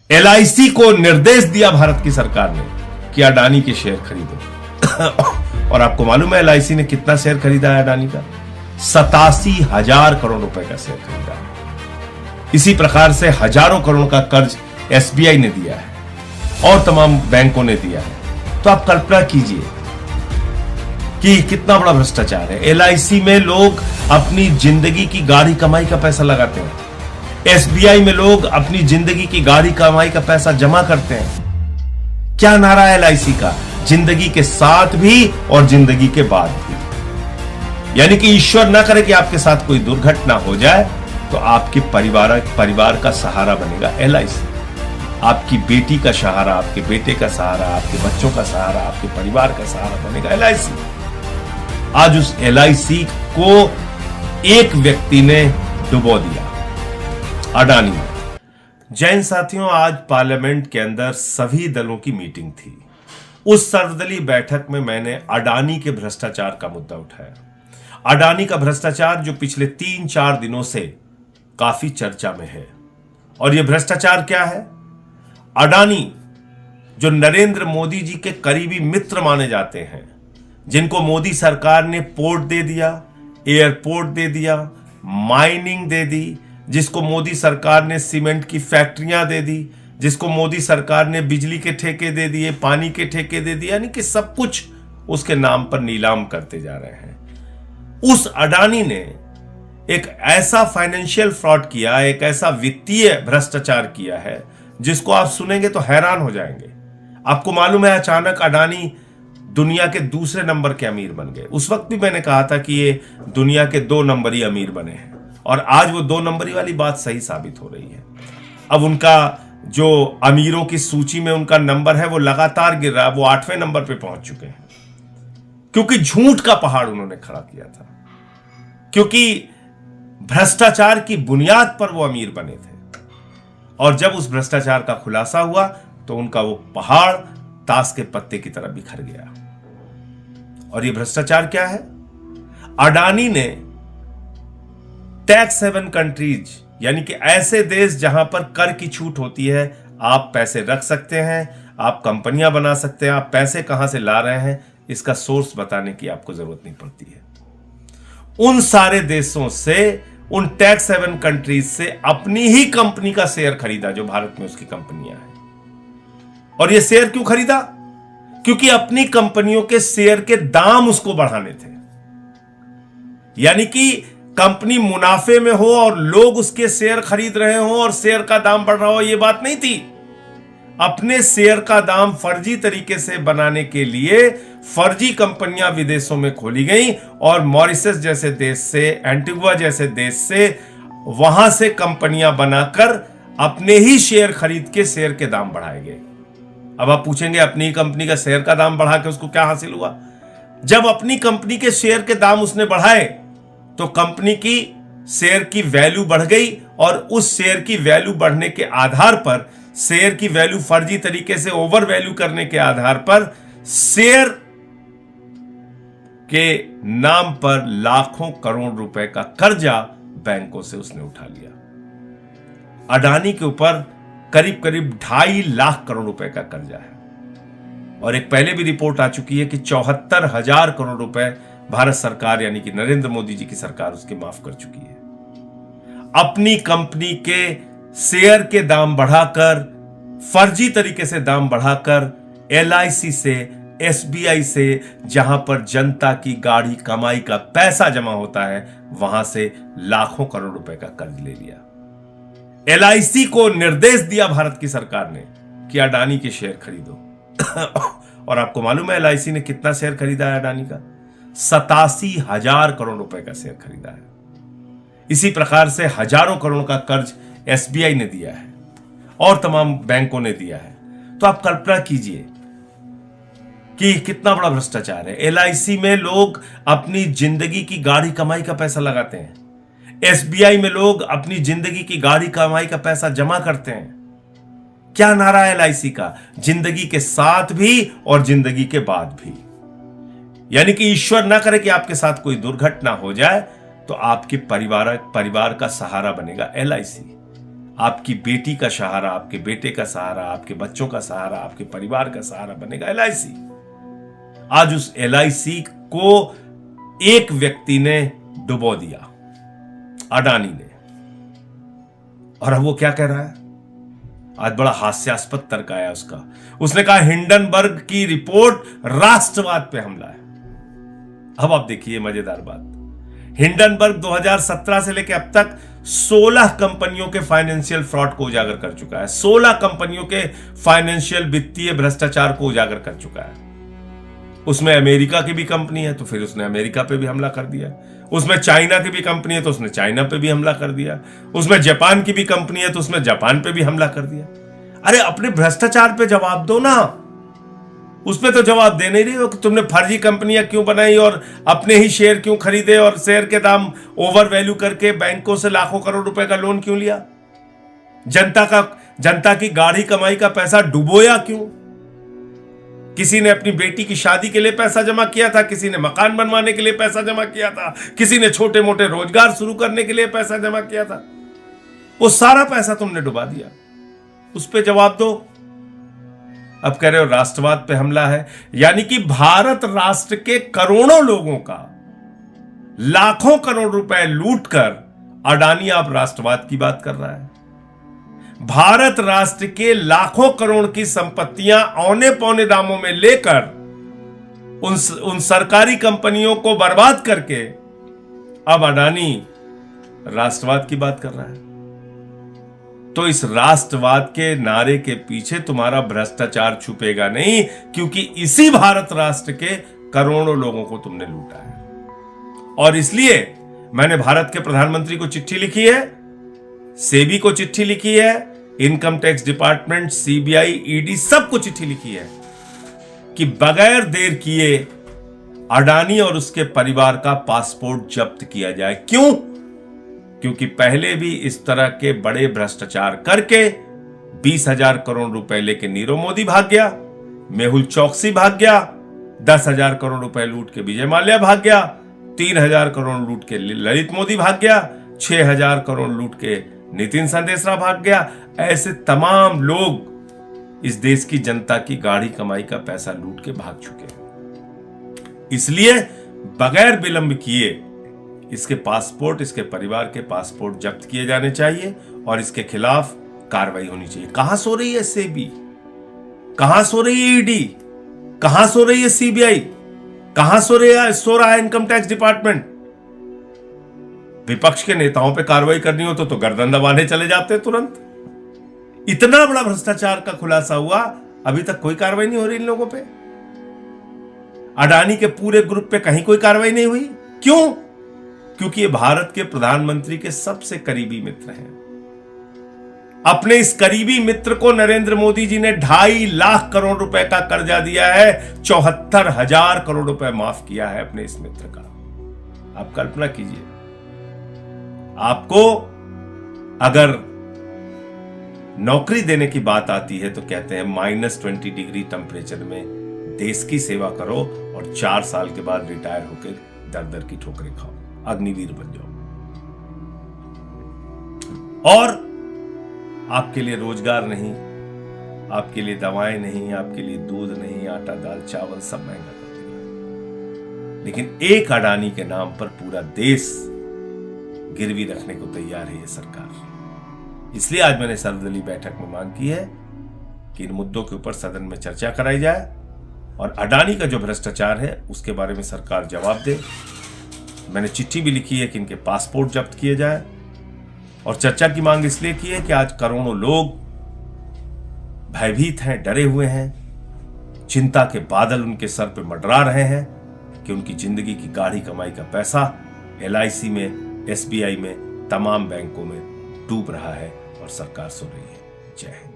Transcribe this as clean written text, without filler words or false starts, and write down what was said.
LIC को निर्देश दिया भारत की सरकार ने कि अडानी के शेयर खरीदो। और आपको मालूम है एलआईसी ने कितना शेयर खरीदा है अडानी का? 87,000 करोड़ रुपए का शेयर खरीदा है। इसी प्रकार से हजारों करोड़ का कर्ज एसबीआई ने दिया है और तमाम बैंकों ने दिया है। तो आप कल्पना कीजिए कि कितना बड़ा भ्रष्टाचार है। एलआईसी में लोग अपनी जिंदगी की गाढ़ी कमाई का पैसा लगाते हैं। एसबीआई में लोग अपनी जिंदगी की गाढ़ी कमाई का पैसा जमा करते हैं। क्या नारा है एलआईसी का? जिंदगी के साथ भी और जिंदगी के बाद भी। यानी कि ईश्वर ना करे कि आपके साथ कोई दुर्घटना हो जाए तो आपके परिवार का सहारा बनेगा एलआईसी। आपकी बेटी का सहारा, आपके बेटे का सहारा, आपके बच्चों का सहारा, आपके परिवार का सहारा बनेगा एलआईसी। आज उस एलआईसी को एक व्यक्ति ने डुबो दिया, अडानी। जैन साथियों, आज पार्लियामेंट के अंदर सभी दलों की मीटिंग थी। उस सर्वदलीय बैठक में मैंने अडानी के भ्रष्टाचार का मुद्दा उठाया। अडानी का भ्रष्टाचार जो पिछले 3-4 दिनों से काफी चर्चा में है। और यह भ्रष्टाचार क्या है? अडानी जो नरेंद्र मोदी जी के करीबी मित्र माने जाते हैं, जिनको मोदी सरकार ने पोर्ट दे दिया, एयरपोर्ट दे दिया, माइनिंग दे दी, जिसको मोदी सरकार ने सीमेंट की फैक्ट्रियां दे दी, जिसको मोदी सरकार ने बिजली के ठेके दे दिए, पानी के ठेके दे दिए, यानी कि सब कुछ उसके नाम पर नीलाम करते जा रहे हैं। उस अडानी ने एक ऐसा फाइनेंशियल फ्रॉड किया, एक ऐसा वित्तीय भ्रष्टाचार किया है जिसको आप सुनेंगे तो हैरान हो जाएंगे। आपको मालूम है अचानक अडानी दुनिया के दूसरे नंबर के अमीर बन गए। उस वक्त भी मैंने कहा था कि ये दुनिया के 2 नंबरी अमीर बने हैं और आज वो 2 नंबरी वाली बात सही साबित हो रही है। अब उनका जो अमीरों की सूची में उनका नंबर है वो लगातार गिर रहा है। वो 8वें नंबर पे पहुंच चुके हैं क्योंकि झूठ का पहाड़ उन्होंने खड़ा किया था, क्योंकि भ्रष्टाचार की बुनियाद पर वो अमीर बने थे। और जब उस भ्रष्टाचार का खुलासा हुआ तो उनका वो पहाड़ ताश के पत्ते की तरह बिखर गया। और ये भ्रष्टाचार क्या है? अडानी ने टैक्स हेवन कंट्रीज, यानी कि ऐसे देश जहां पर कर की छूट होती है, आप पैसे रख सकते हैं, आप कंपनियां बना सकते हैं, आप पैसे कहां से ला रहे हैं इसका सोर्स बताने की आपको जरूरत नहीं पड़ती है। उन सारे देशों से, उन टैक्स हेवन कंट्रीज से अपनी ही कंपनी का शेयर खरीदा जो भारत में उसकी कंपनियां हैं। और यह शेयर क्यों खरीदा? क्योंकि अपनी कंपनियों के शेयर के दाम उसको बढ़ाने थे। यानी कि कंपनी मुनाफे में हो और लोग उसके शेयर खरीद रहे हो और शेयर का दाम बढ़ रहा हो, यह बात नहीं थी। अपने शेयर का दाम फर्जी तरीके से बनाने के लिए फर्जी कंपनियां विदेशों में खोली गई और मॉरिशस जैसे देश से, एंटीगुआ जैसे देश से, वहां से कंपनियां बनाकर अपने ही शेयर खरीद के शेयर के दाम बढ़ाए गए। अब आप पूछेंगे अपनी कंपनी का शेयर का दाम बढ़ा के उसको क्या हासिल हुआ? जब अपनी कंपनी के शेयर के दाम उसने बढ़ाए तो कंपनी की शेयर की वैल्यू बढ़ गई और उस शेयर की वैल्यू बढ़ने के आधार पर, शेयर की वैल्यू फर्जी तरीके से ओवर वैल्यू करने के आधार पर शेयर के नाम पर लाखों करोड़ रुपए का कर्जा बैंकों से उसने उठा लिया। अडानी के ऊपर करीब करीब 2.5 लाख करोड़ रुपए का कर्जा है। और एक पहले भी रिपोर्ट आ चुकी है कि 74,000 करोड़ रुपए भारत सरकार, यानी कि नरेंद्र मोदी जी की सरकार, उसके माफ कर चुकी है। अपनी कंपनी के शेयर के दाम बढ़ाकर, फर्जी तरीके से दाम बढ़ाकर, एलआईसी से, एसबीआई से, जहां पर जनता की गाढ़ी कमाई का पैसा जमा होता है, वहां से लाखों करोड़ रुपए का कर्ज ले लिया। एलआईसी को निर्देश दिया भारत की सरकार ने कि अडानी के शेयर खरीदो। और आपको मालूम है एलआईसी ने कितना शेयर खरीदा है अडानी का? 87,000 करोड़ रुपए का शेयर खरीदा है। इसी प्रकार से हजारों करोड़ का कर्ज एसबीआई ने दिया है और तमाम बैंकों ने दिया है। तो आप कल्पना कीजिए कि कितना बड़ा भ्रष्टाचार है। एलआईसी में लोग अपनी जिंदगी की गाढ़ी कमाई का पैसा लगाते हैं। एसबीआई में लोग अपनी जिंदगी की गाढ़ी कमाई का पैसा जमा करते हैं। क्या नारा है एलआईसी का? जिंदगी के साथ भी और जिंदगी के बाद भी। यानी कि ईश्वर ना करे कि आपके साथ कोई दुर्घटना हो जाए तो आपके परिवार का सहारा बनेगा एलआईसी। आपकी बेटी का सहारा, आपके बेटे का सहारा, आपके बच्चों का सहारा, आपके परिवार का सहारा बनेगा एलआईसी। आज उस एलआईसी को एक व्यक्ति ने डुबो दिया, अडानी ने। और अब वो क्या कह रहा है? आज बड़ा हास्यास्पद तर्क आया उसका। उसने कहा हिंडनबर्ग की रिपोर्ट राष्ट्रवाद पे हमला है। अब आप देखिए मजेदार बात, हिंडनबर्ग 2017 से लेकर अब तक 16 कंपनियों के फाइनेंशियल फ्रॉड को उजागर कर चुका है। 16 कंपनियों के फाइनेंशियल वित्तीय भ्रष्टाचार को उजागर कर चुका है। उसमें अमेरिका की भी कंपनी है तो फिर उसने अमेरिका पे भी हमला कर दिया। उसमें चाइना की भी कंपनी है तो उसने चाइना पे भी हमला कर दिया। उसमें जापान की भी कंपनी है तो उसने जापान पे भी हमला कर दिया। अरे अपने भ्रष्टाचार पे जवाब दो ना, उस पे तो जवाब दे नहीं रही हो कि तुमने फर्जी कंपनियां क्यों बनाई और अपने ही शेयर क्यों खरीदे और शेयर के दाम ओवर वैल्यू करके बैंकों से लाखों करोड़ रुपए का लोन क्यों लिया, जनता की गाढ़ी कमाई का पैसा डुबोया क्यों। किसी ने अपनी बेटी की शादी के लिए पैसा जमा किया था, किसी ने मकान बनवाने के लिए पैसा जमा किया था, किसी ने छोटे मोटे रोजगार शुरू करने के लिए पैसा जमा किया था। वो सारा पैसा तुमने डुबा दिया, उस पे जवाब दो। अब कह रहे हो राष्ट्रवाद पे हमला है, यानी कि भारत राष्ट्र के करोड़ों लोगों का लाखों करोड़ रुपए लूटकर अडानी आप राष्ट्रवाद की बात कर रहा है। भारत राष्ट्र के लाखों करोड़ की संपत्तियां औने पौने दामों में लेकर उन सरकारी कंपनियों को बर्बाद करके अब अडानी राष्ट्रवाद की बात कर रहा है। तो इस राष्ट्रवाद के नारे के पीछे तुम्हारा भ्रष्टाचार छुपेगा नहीं, क्योंकि इसी भारत राष्ट्र के करोड़ों लोगों को तुमने लूटा है। और इसलिए मैंने भारत के प्रधानमंत्री को चिट्ठी लिखी है, सेबी को चिट्ठी लिखी है, income tax department, CBI, ED सबको चिट्ठी लिखी है कि बगैर देर किए अडानी और उसके परिवार का पासपोर्ट जब्त किया जाए। क्यों? क्योंकि पहले भी इस तरह के बड़े भ्रष्टाचार करके 20,000 करोड़ रुपए लेके नीरव मोदी भाग गया, मेहुल चौकसी भाग गया, 10,000 करोड़ रुपए लूट के विजय माल्या भाग गया, 3,000 करोड़ लूट के ललित मोदी भाग गया, 6,000 करोड़ लूट के नितिन संदेशरा भाग गया। ऐसे तमाम लोग इस देश की जनता की गाढ़ी कमाई का पैसा लूट के भाग चुके हैं। इसलिए बगैर विलंब किए इसके पासपोर्ट, इसके परिवार के पासपोर्ट जब्त किए जाने चाहिए और इसके खिलाफ कार्रवाई होनी चाहिए। कहां सो रही है सेबी, कहां सो रही है ईडी, कहां सो रही है सीबीआई, कहां सो रहा है इनकम टैक्स डिपार्टमेंट। विपक्ष के नेताओं पे कार्रवाई करनी हो तो गर्दन दबाने चले जाते तुरंत। इतना बड़ा भ्रष्टाचार का खुलासा हुआ, अभी तक कोई कार्रवाई नहीं हो रही इन लोगों पे। अडानी के पूरे ग्रुप पे कहीं कोई कार्रवाई नहीं हुई। क्यों? क्योंकि ये भारत के प्रधानमंत्री के सबसे करीबी मित्र हैं। अपने इस करीबी मित्र को नरेंद्र मोदी जी ने 2.5 लाख करोड़ रुपए का कर्जा दिया है, 74,000 करोड़ रुपए माफ किया है अपने इस मित्र का। आप कल्पना कीजिए, आपको अगर नौकरी देने की बात आती है तो कहते हैं -20 डिग्री टेम्परेचर में देश की सेवा करो और 4 साल के बाद रिटायर होकर दर दर की ठोकरें खाओ, अग्निवीर बन जाओ। और आपके लिए रोजगार नहीं, आपके लिए दवाएं नहीं, आपके लिए दूध नहीं, आटा दाल चावल सब महंगा कर दिया। लेकिन एक अडानी के नाम पर पूरा देश गिरवी रखने को तैयार है ये सरकार। इसलिए आज मैंने सर्वदलीय बैठक में मांग की है कि इन मुद्दों के ऊपर सदन में चर्चा कराई जाए और अडानी का जो भ्रष्टाचार है उसके बारे में सरकार जवाब दे। मैंने चिट्ठी भी लिखी है कि इनके पासपोर्ट जब्त किए जाए और चर्चा की मांग इसलिए की है कि आज करोड़ों लोग भयभीत हैं, डरे हुए हैं, चिंता के बादल उनके सर पे मंडरा रहे हैं कि उनकी जिंदगी की गाढ़ी कमाई का पैसा एलआईसी में, एसबीआई में, तमाम बैंकों में डूब रहा है और सरकार सो रही है। जय हिंद।